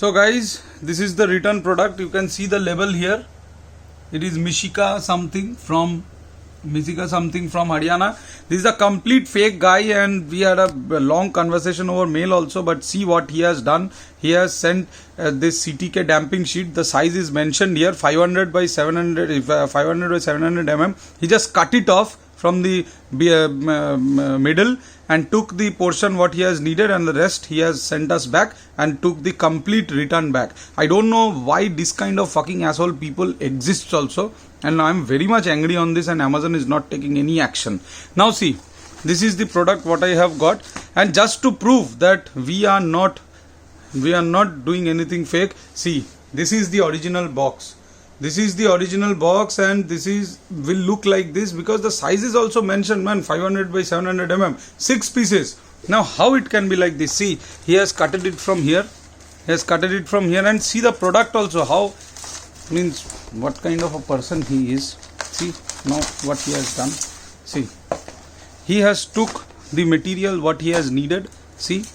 So guys, this is the return product. You can see the label here. It is Mishika something from Haryana. This is a complete fake guy, and we had a long conversation over mail also. But see what he has done. He has sent this CTK damping sheet. The size is mentioned here, 500 by 700, 500 by 700 mm. He just cut it off from the middle and took the portion what he has needed, and the rest he has sent us back and took the complete return back. I don't know why this kind of fucking asshole people exists also, and I'm very much angry on this, and Amazon is not taking any action. Now see, this is the product what I have got, and just to prove that we are not doing anything fake, see, this is the original box. This is the original box, and this will look like this because the size is also mentioned, man, 500 by 700 mm, 6 pieces. Now how it can be like this? See, he has cutted it from here. He has cutted it from here, and see the product also. How means what kind of a person he is. See now what he has done. See, he has took the material what he has needed. See,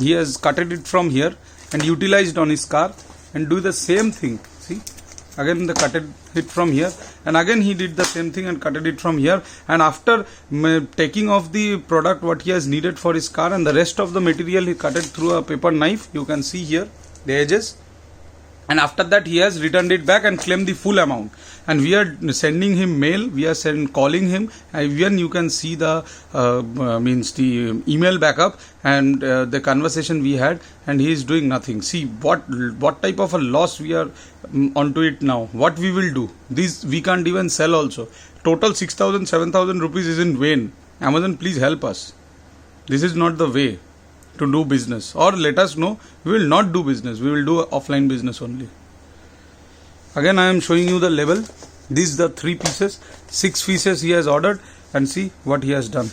he has cutted it from here and utilized on his car, and do the same thing. See, again the cutted it from here, and again he did the same thing and cutted it from here, and after taking off the product what he has needed for his car, and the rest of the material he cut it through a paper knife. You can see here the edges, and after that he has returned it back and claimed the full amount. And we are sending him mail, we are calling him, even you can see the the email backup and the conversation we had, and he is doing nothing. See what type of a loss we are onto it now. What we will do? This we can't even sell also. Total 6,000 7,000 rupees is in vain. Amazon, please help us. This is not the way to do business, or let us know. We will not do business, we will do offline business only. Again I am showing you the label. These are the 3 pieces, 6 pieces he has ordered, and see what he has done.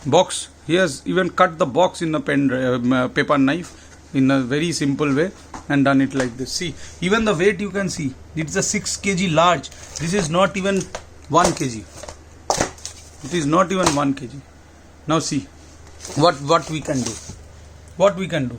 Box, he has even cut the box in a paper knife in a very simple way and done it like this. See, even the weight you can see, it's a 6 kg large. This is not even 1 kg. It is not even 1 kg. Now see what we can do. What we can do.